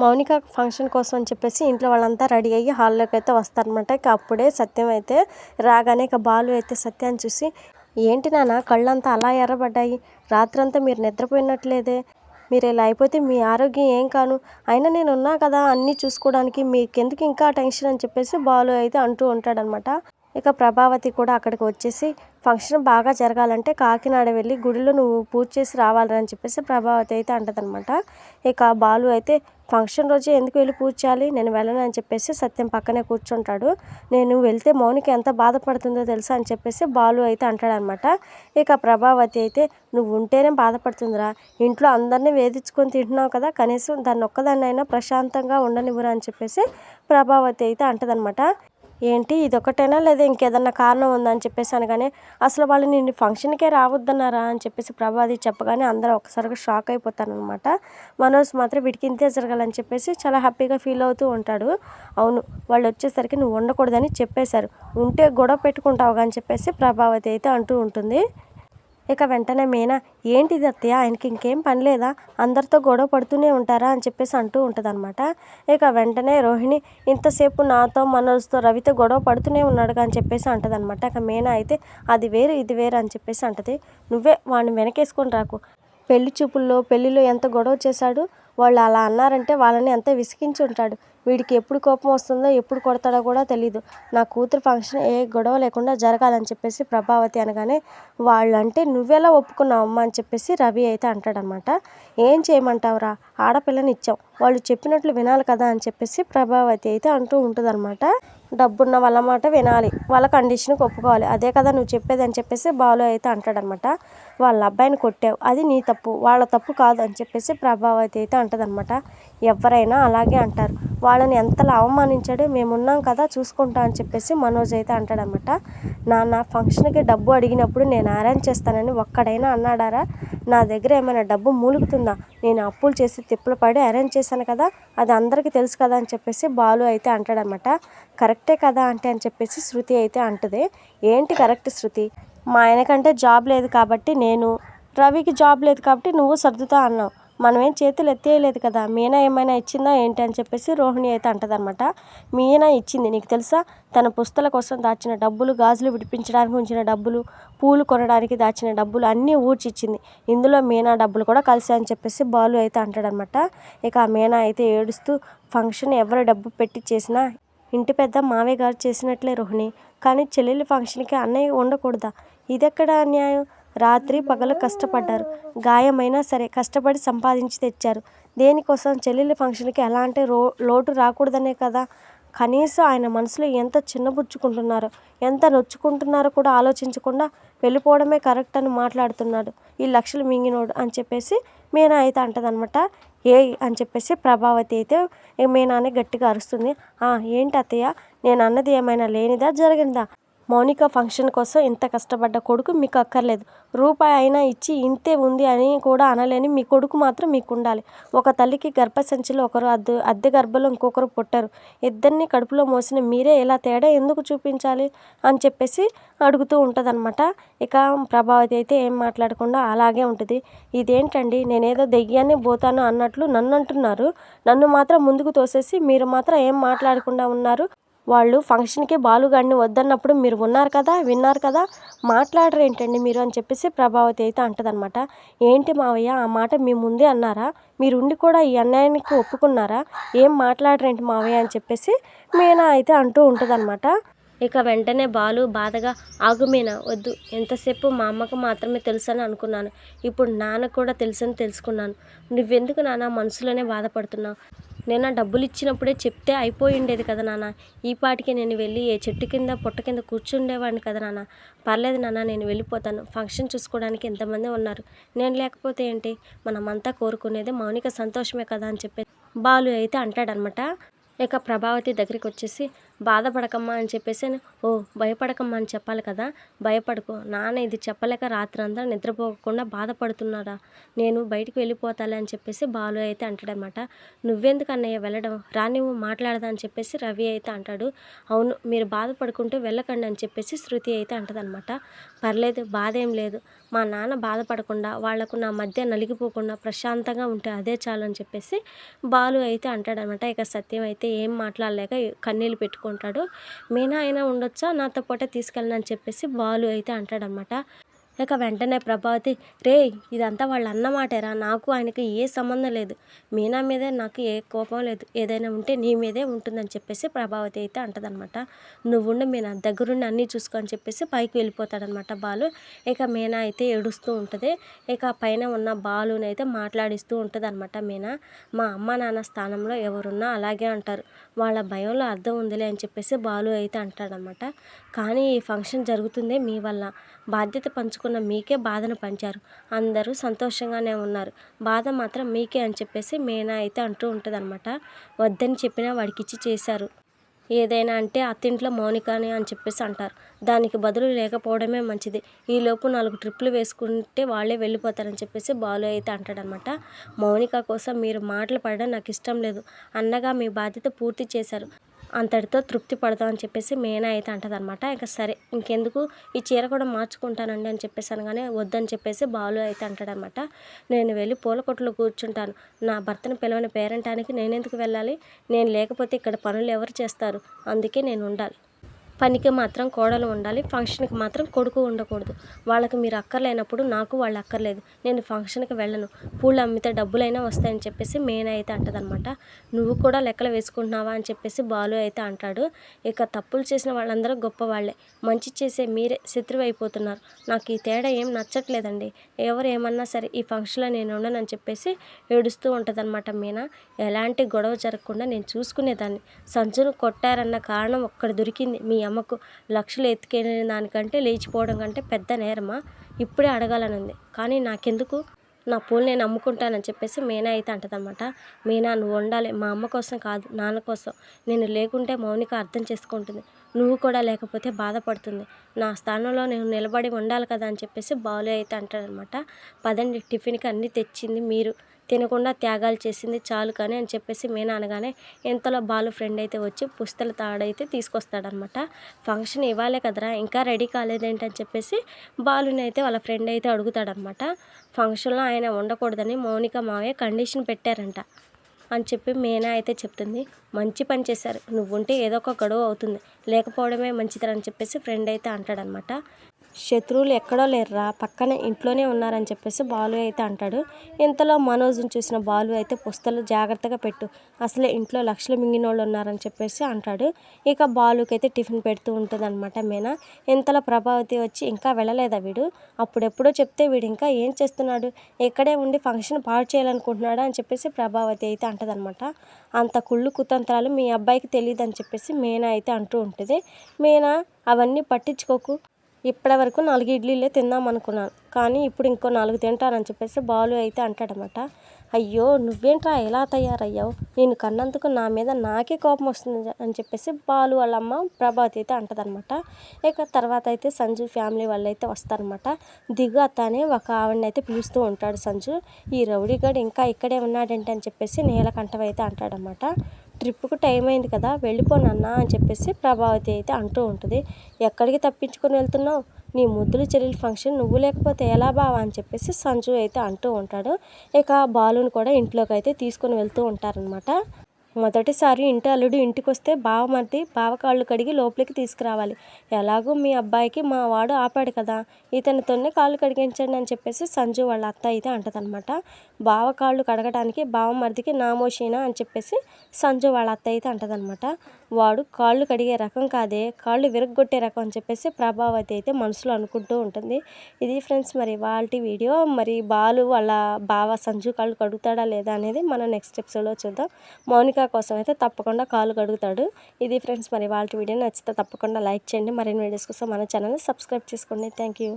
Mounika function కోసం అని చెప్పేసి ఇంట్లో వాళ్ళంతా రెడీ అయ్యి హాల్లోకి అయితే వస్తారనమాట. ఇక అప్పుడే సత్యం అయితే రాగానే ఇక బాలు అయితే సత్యాన్ని చూసి, ఏంటి నాన్న కళ్ళంతా అలా ఎర్రబడ్డాయి, రాత్రంతా మీరు నిద్రపోయినట్లేదే, మీరు ఇలా అయిపోతే మీ ఆరోగ్యం ఏం కాను, అయినా నేను ఉన్నా కదా అన్నీ చూసుకోవడానికి, మీకెందుకు ఇంకా టెన్షన్ అని చెప్పేసి బాలు అయితే అంటూ ఉంటాడనమాట. ఇక ప్రభావతి కూడా అక్కడికి వచ్చేసి, ఫంక్షన్ బాగా జరగాలంటే కాకినాడ వెళ్ళి గుడిలో నువ్వు పూజ చేసి రావాలని చెప్పేసి ప్రభావతి అయితే అంటదనమాట. ఇక బాలు అయితే, ఫంక్షన్ రోజే ఎందుకు వెళ్ళి పూజ చేయాలి, నేను వెళ్ళను అని చెప్పేసి సత్యం పక్కనే కూర్చుంటాడు. నేను వెళ్తే మౌనిక ఎంత బాధపడుతుందో తెలుసా అని చెప్పేసి బాలు అయితే అంటాడనమాట. ఇక ప్రభావతి అయితే, నువ్వు ఉంటేనే బాధపడుతుందిరా, ఇంట్లో అందరినీ వేధించుకొని తింటున్నావు కదా, కనీసం దాన్ని ఒక్కదాన్నైనా ప్రశాంతంగా ఉండనివ్వరా అని చెప్పేసి ప్రభావతి అయితే అంటదనమాట. ఏంటి ఇదొక్కటేనా లేదా ఇంకేదన్నా కారణం ఉందా అని చెప్పేసి అనగానే, అసలు వాళ్ళు నిన్ను ఫంక్షన్కే రావద్దన్నారా అని చెప్పేసి ప్రభావతి చెప్పగానే అందరూ ఒక్కసారిగా షాక్ అయిపోతారనమాట. మనోజ్ మాత్రం వీటికి ఇంతే జరగాలని చెప్పేసి చాలా హ్యాపీగా ఫీల్ అవుతూ ఉంటాడు. అవును, వాళ్ళు వచ్చేసరికి నువ్వు ఉండకూడదని చెప్పేశారు, ఉంటే గొడవ పెట్టుకుంటావుగా అని చెప్పేసి ప్రభావతి అయితే అంటూ ఉంటుంది. ఇక వెంటనే మీనా, ఏంటిది అత్తయ్య, ఆయనకి ఇంకేం పని లేదా, అందరితో గొడవ పడుతూనే ఉంటారా అని చెప్పేసి అంటూ ఉంటుందన్నమాట. ఇక వెంటనే రోహిణి, ఇంతసేపు నాతో మనోజ్తో రవితో గొడవ పడుతూనే ఉన్నాడుగా అని చెప్పేసి అంటదనమాట. ఇక మీనా అయితే, అది వేరు ఇది వేరు అని చెప్పేసి అంటది. నువ్వే వాడిని వెనకేసుకొని రాకు, పెళ్ళిలో ఎంత గొడవ చేశాడు, వాళ్ళు అలా అన్నారంటే వాళ్ళని ఎంత విసిగించి ఉంటాడు, వీడికి ఎప్పుడు కోపం వస్తుందో ఎప్పుడు కొడతాడో కూడా తెలీదు, నా కూతురు ఫంక్షన్ ఏ గొడవ లేకుండా జరగాలని చెప్పేసి ప్రభావతి అనగానే, వాళ్ళంటే నువ్వెలా ఒప్పుకున్నావమ్మా అని చెప్పేసి రవి అయితే అంటాడనమాట. ఏం చేయమంటావురా, ఆడపిల్లని ఇచ్చావు, వాళ్ళు చెప్పినట్లు వినాలి కదా అని చెప్పేసి ప్రభావతి అయితే అంటూ ఉంటుందన్నమాట. డబ్బున్న వాళ్ళ మాట వినాలి, వాళ్ళ కండిషన్కి ఒప్పుకోవాలి, అదే కదా నువ్వు చెప్పేది అని చెప్పేసి బాలు అయితే అంటాడనమాట. వాళ్ళ అబ్బాయిని కొట్టావు, అది నీ తప్పు, వాళ్ళ తప్పు కాదు అని చెప్పేసి ప్రభావతి అయితే అంటదనమాట. ఎవరైనా అలాగే అంటారు, వాళ్ళని ఎంతలా అవమానించాడో మేమున్నాం కదా చూసుకుంటా అని చెప్పేసి మనోజ్ అయితే అంటాడనమాట. నాన్న ఫంక్షన్కి డబ్బు అడిగినప్పుడు నేను అరేంజ్ చేస్తానని ఒక్కడైనా అన్నాడారా, నా దగ్గర ఏమైనా డబ్బు మూలుగుతుందా, నేను అప్పులు చేసి తిప్పలు పడి అరేంజ్ చేశాను కదా, అది అందరికీ తెలుసు కదా అని చెప్పేసి బాలు అయితే అంటాడనమాట. కరెక్టే కదా అంటే అని చెప్పేసి శృతి అయితే అంటది. ఏంటి కరెక్ట్ శృతి, మా ఆయనకంటే జాబ్ లేదు కాబట్టి నేను, రవికి జాబ్ లేదు కాబట్టి నువ్వు సర్దుతా అన్నావు, మనమేం చేతులు ఎత్తేయలేదు కదా, మీనా ఏమైనా ఇచ్చిందా ఏంటి అని చెప్పేసి రోహిణి అయితే అంటదనమాట. మీనా ఇచ్చింది నీకు తెలుసా, తన పుస్తల కోసం దాచిన డబ్బులు, గాజులు విడిపించడానికి ఉంచిన డబ్బులు, పూలు కొనడానికి దాచిన డబ్బులు అన్నీ ఊడ్చిచ్చింది, ఇందులో మీనా డబ్బులు కూడా కలిసా అని చెప్పేసి బాలు అయితే అంటాడనమాట. ఇక ఆ మీనా అయితే ఏడుస్తూ, ఫంక్షన్ ఎవరు డబ్బు పెట్టి చేసినా ఇంటి పెద్ద మావయ్య గారు చేసినట్లే రోహిణి, కానీ చెల్లెలి ఫంక్షన్కి అన్నయ్య ఉండకూడదా, ఇదెక్కడ అన్యాయం, రాత్రి పగలు కష్టపడ్డారు, గాయమైనా సరే కష్టపడి సంపాదించి తెచ్చారు, దేనికోసం చెల్లెలి ఫంక్షన్కి ఎలాంటి లోటు రాకూడదనే కదా, కనీసం ఆయన మనసులో ఎంత చిన్నబుచ్చుకుంటున్నారో, ఎంత నొచ్చుకుంటున్నారో కూడా ఆలోచించకుండా వెళ్ళిపోవడమే కరెక్ట్ అని మాట్లాడుతున్నాడు ఈ లక్షలు మింగినోడు అని చెప్పేసి మీనా అయితే అంటదనమాట. ఏయ్ అని చెప్పేసి ప్రభావతి అయితే మీనాని గట్టిగా అరుస్తుంది. ఏంటి అత్తయ్య, నేను అన్నది ఏమైనా లేనిదా జరిగిందా, మౌనిక ఫంక్షన్ కోసం ఇంత కష్టపడ్డ కొడుకు మీకు అక్కర్లేదు, రూపాయి అయినా ఇచ్చి ఇంతే ఉంది అని కూడా అనలేని మీ కొడుకు మాత్రం మీకు ఉండాలి, ఒక తల్లికి గర్భసంచిలో ఒకరు అద్దె గర్భంలో ఇంకొకరు పుట్టరు, ఇద్దరిని కడుపులో మోసిన మీరే ఇలా తేడా ఎందుకు చూపించాలి అని చెప్పేసి అడుగుతూ ఉంటుందన్నమాట. ఇక ప్రభావతి అయితే ఏం మాట్లాడకుండా అలాగే ఉంటుంది. ఇదేంటండి, నేనేదో దెయ్యాన్ని పోతాను అన్నట్లు నన్ను అంటున్నారు, నన్ను మాత్రం ముందుకు తోసేసి మీరు మాత్రం ఏం మాట్లాడకుండా ఉన్నారు, వాళ్ళు ఫంక్షన్కి బాలుగాడిని వద్దన్నప్పుడు మీరు ఉన్నారు కదా, విన్నారు కదా, మాట్లాడరు ఏంటండి మీరు అని చెప్పేసి ప్రభావతి అయితే అంటదనమాట. ఏంటి మావయ్య, ఆ మాట మీ ముందే అన్నారా, మీరుండి కూడా ఈ అన్యాయానికి ఒప్పుకున్నారా, ఏం మాట్లాడరేంటి మావయ్య అని చెప్పేసి మీనా అయితే అంటూ ఉంటుందన్నమాట. ఇక వెంటనే బాలు బాధగా, ఆగు మీనా వద్దు, ఎంతసేపు మా అమ్మకు మాత్రమే తెలుసని అనుకున్నాను, ఇప్పుడు నాన్నకు కూడా తెలుసని తెలుసుకున్నాను, నువ్వెందుకు నాన్న మనసులోనే బాధపడుతున్నావు, నేను డబ్బులు ఇచ్చినప్పుడే చెప్తే అయిపోయి ఉండేది కదా నాన్న, ఈ పాటికి నేను వెళ్ళి ఏ చెట్టు కింద పుట్ట కింద కూర్చుండేవాడిని కదా నాన్న, పర్లేదు నాన్న నేను వెళ్ళిపోతాను, ఫంక్షన్ చూసుకోవడానికి ఎంతమంది ఉన్నారు, నేను లేకపోతే ఏంటి, మనమంతా కోరుకునేది మౌనిక సంతోషమే కదా అని చెప్పి బాలు అయితే అంటాడనమాట. ఇక ప్రభావతి దగ్గరికి వచ్చేసి, బాధపడకమ్మా అని చెప్పేసి ఓ భయపడకమ్మా అని చెప్పాలి కదా, భయపడకు నాన్న ఇది చెప్పలేక రాత్రంతా నిద్రపోకుండా బాధపడుతున్నాడా, నేను బయటికి వెళ్ళిపోతాలే అని చెప్పేసి బాలు అయితే అంటాడనమాట. నువ్వెందుకు అన్నయ్య వెళ్ళడం, నువ్వు మాట్లాడదా అని చెప్పేసి రవి అయితే అంటాడు. అవును మీరు బాధపడుకుంటూ వెళ్ళకండి అని చెప్పేసి శృతి అయితే అంటదనమాట. పర్లేదు బాధ ఏం లేదు, మా నాన్న బాధపడకుండా వాళ్లకు నా మధ్య నలిగిపోకుండా ప్రశాంతంగా ఉంటే అదే చాలు అని చెప్పేసి బాలు అయితే అంటాడనమాట. ఇక సత్యం అయితే ఏం మాట్లాడలేక కన్నీళ్ళు పెట్టుకుంటాడు. మీనా అయినా ఉండొచ్చా నాతో పాటే తీసుకెళ్ళను అని చెప్పేసి బాలు అయితే అంటాడనమాట. ఇక వెంటనే ప్రభావతి, రేయ్ ఇదంతా వాళ్ళ అన్న మాటేరా, నాకు ఆయనకి ఏ సంబంధం లేదు, మీనా మీదే నాకు ఏ కోపం లేదు, ఏదైనా ఉంటే నీ మీదే ఉంటుందని చెప్పేసి ప్రభావతి అయితే అంటదనమాట. నువ్వుండి మీనా దగ్గరుండి అన్నీ చూసుకో అని చెప్పేసి పైకి వెళ్ళిపోతాడనమాట బాలు. ఇక మీనా అయితే ఏడుస్తూ ఉంటుంది. ఇక పైన ఉన్న బాలుని అయితే మాట్లాడిస్తూ ఉంటుంది అనమాట మీనా. మా అమ్మ నాన్న స్థానంలో ఎవరున్నా అలాగే అంటారు, వాళ్ళ భయంలో అర్థం ఉందిలే అని చెప్పేసి బాలు అయితే అంటాడనమాట. కానీ ఈ ఫంక్షన్ జరుగుతుందే మీ వల్ల, బాధ్యత పంచుకున్న మీకే బాధను పంచారు, అందరూ సంతోషంగానే ఉన్నారు, బాధ మాత్రం మీకే అని చెప్పేసి మీనా అయితే అంటూ ఉంటుందన్నమాట. వద్దని చెప్పినా వాడికిచ్చి చేశారు, ఏదైనా అంటే అత్తింట్లో మౌనికని అని చెప్పేసి అంటారు, దానికి బదులు లేకపోవడమే మంచిది, ఈలోపు 4 ట్రిప్పులు వేసుకుంటే వాళ్ళే వెళ్ళిపోతారని చెప్పేసి బాలు అయితే అంటాడనమాట. మౌనిక కోసం మీరు మాటలు పడడం నాకు ఇష్టం లేదు, అన్నగా మీ బాధ్యత పూర్తి చేశారు, అంతటితో తృప్తి పడతాం అని చెప్పేసి మీనా అయితే అంటదనమాట. ఇక సరే ఇంకెందుకు ఈ చీర కూడా మార్చుకుంటానండి అని చెప్పేసి అనగానే వద్దని చెప్పేసి బాలు అయితే అంటాడనమాట. నేను వెళ్ళి పూల కొట్లో కూర్చుంటాను, నా భర్తను పిలవని పేరంటానికి నేనెందుకు వెళ్ళాలి, నేను లేకపోతే ఇక్కడ పనులు ఎవరు చేస్తారు, అందుకే నేను ఉండాలి, పనికి మాత్రం కోడలు ఉండాలి, ఫంక్షన్కి మాత్రం కొడుకు ఉండకూడదు, వాళ్ళకి మీరు అక్కర్లేనప్పుడు నాకు వాళ్ళు అక్కర్లేదు, నేను ఫంక్షన్కి వెళ్ళను, పూలు అమ్మితే డబ్బులైనా వస్తాయని చెప్పేసి మీనా అయితే అంటదనమాట. నువ్వు కూడా లెక్కలు వేసుకుంటున్నావా అని చెప్పేసి బాలు అయితే అంటాడు. ఇక తప్పులు చేసిన వాళ్ళందరూ గొప్పవాళ్లే, మంచి చేసే మీరే శత్రువు అయిపోతున్నారు, నాకు ఈ తేడా ఏం నచ్చట్లేదండి, ఎవరు ఏమన్నా సరే ఈ ఫంక్షన్లో నేను ఉండనని చెప్పేసి ఏడుస్తూ ఉంటుందన్నమాట మీనా. ఎలాంటి గొడవ జరగకుండా నేను చూసుకునేదాన్ని, సంచును కొట్టారన్న కారణం ఒక్కటి దొరికింది, మీ అమ్మకు లక్షలు ఎత్తుకెళ్ళిన దానికంటే లేచిపోవడం కంటే పెద్ద నేరమా, ఇప్పుడే అడగాలనుంది, కానీ నాకెందుకు, నా పూలు నేను అమ్ముకుంటానని చెప్పేసి మీనా అయితే అంటదనమాట. మీనా నువ్వు ఉండాలి, మా అమ్మ కోసం కాదు నాన్న కోసం, నేను లేకుంటే మౌనిక అర్థం చేసుకుంటుంది, నువ్వు కూడా లేకపోతే బాధపడుతుంది, నా స్థానంలో నేను నిలబడి ఉండాలి కదా అని చెప్పేసి బాలు అయితే అంటాడనమాట. పదండి టిఫిన్కి అన్నీ తెచ్చింది మీరు, తినకుండా త్యాగాలు చేసింది చాలు కానీ అని చెప్పేసి మీనా అనగానే ఇంతలో బాలు ఫ్రెండ్ అయితే వచ్చి పుస్తల తాడైతే తీసుకొస్తాడనమాట. ఫంక్షన్ ఇవ్వాలే కదరా ఇంకా రెడీ కాలేదేంటి అని చెప్పేసి బాలుని అయితే వాళ్ళ ఫ్రెండ్ అయితే అడుగుతాడనమాట. ఫంక్షన్లో ఆయన ఉండకూడదని మౌనిక మావయ్య కండిషన్ పెట్టారంట అని చెప్పి మీనా అయితే చెప్తుంది. మంచి పని చేశారు, నువ్వుంటే ఏదో ఒక గొడవ అవుతుంది, లేకపోవడమే మంచిదని చెప్పేసి ఫ్రెండ్ అయితే అంటాడనమాట. శత్రువులు ఎక్కడో లేరురా, పక్కనే ఇంట్లోనే ఉన్నారని చెప్పేసి బాలు అయితే అంటాడు. ఇంతలో మనోజ్ని చూసిన బాలు అయితే పుస్తలు జాగ్రత్తగా పెట్టు, అసలే ఇంట్లో లక్షలు మింగినోళ్ళు ఉన్నారని చెప్పేసి అంటాడు. ఇక బాలుకి అయితే టిఫిన్ పెడుతూ ఉంటుంది అనమాట మీనా. ఇంతలో ప్రభావతి వచ్చి ఇంకా వెళ్ళలేదా వీడు, అప్పుడెప్పుడో చెప్తే వీడు ఇంకా ఏం చేస్తున్నాడు, ఇక్కడే ఉండి ఫంక్షన్ పాడు చేయాలనుకుంటున్నాడా అని చెప్పేసి ప్రభావతి అయితే అంటదనమాట. అంత కుళ్ళు కుతంత్రాలు మీ అబ్బాయికి తెలియదు అని చెప్పేసి మీనా అయితే అంటూ ఉంటుంది. మీనా అవన్నీ పట్టించుకోకు, ఇప్పటి వరకు 4 ఇడ్లీలే తిందాం అనుకున్నాను, కానీ ఇప్పుడు ఇంకో 4 తింటానని చెప్పేసి బాలు అయితే అంటాడనమాట. అయ్యో నువ్వేంట్రా ఎలా తయారయ్యావు, నేను కన్నందుకు నా మీద నాకే కోపం వస్తుంది అని చెప్పేసి బాలు వాళ్ళ అమ్మ ప్రభావతి అయితే అంటదనమాట. ఇక తర్వాత అయితే సంజు ఫ్యామిలీ వాళ్ళు అయితే వస్తారనమాట. దిగు అత్త అని ఒక ఆవిడనైతే పిలుస్తూ ఉంటాడు సంజు. ఈ రౌడీగాడు ఇంకా ఇక్కడే ఉన్నాడంటే అని చెప్పేసి నీలకంఠం అయితే అంటాడనమాట. ట్రిప్కు టైం అయింది కదా వెళ్ళిపోనన్నా అని చెప్పేసి ప్రభావతి అయితే అంటూ ఉంటుంది. ఎక్కడికి తప్పించుకొని వెళ్తున్నావు, నీ ముద్దుల చెల్లెలి ఫంక్షన్ నువ్వు లేకపోతే ఎలా బావా అని చెప్పేసి సంజు అయితే అంటూ ఉంటాడు. ఇక బాలుని కూడా ఇంట్లోకి అయితే తీసుకొని వెళ్తూ ఉంటారనమాట. మొదటిసారి ఇంటి అల్లుడు ఇంటికి వస్తే బావమరిది బావ కాళ్ళు కడిగి లోపలికి తీసుకురావాలి, ఎలాగో మీ అబ్బాయికి మా వాడు ఆపాడు కదా, ఇతనితోనే కాళ్ళు కడిగించండి అని చెప్పేసి సంజు వాళ్ళ అత్త అయితే అంటదనమాట. బావ కాళ్ళు కడగడానికి బావమరిదికి నామోషీనా అని చెప్పేసి సంజు వాళ్ళ అత్త అయితే అంటదనమాట. వాడు కాళ్ళు కడిగే రకం కాదే, కాళ్ళు విరగ్గొట్టే రకం అని చెప్పేసి ప్రభావతి అయితే మనసులో అనుకుంటూ ఉంటుంది. ఇది ఫ్రెండ్స్ మరి వాళ్ళ వీడియో. మరి బాలు వాళ్ళ బావ సంజు కాళ్ళు కడుగుతాడా లేదా అనేది మనం నెక్స్ట్ ఎపిసోడ్లో చూద్దాం. మౌనిక కోసం అయితే తప్పకుండా కాళ్ళు కడుగుతాడు. ఇది ఫ్రెండ్స్ మరి వాళ్ళ వీడియో నచ్చితే తప్పకుండా లైక్ చేయండి. మరిన్ని వీడియోస్ కోసం మన ఛానల్ని సబ్స్క్రైబ్ చేసుకోండి. Thank you.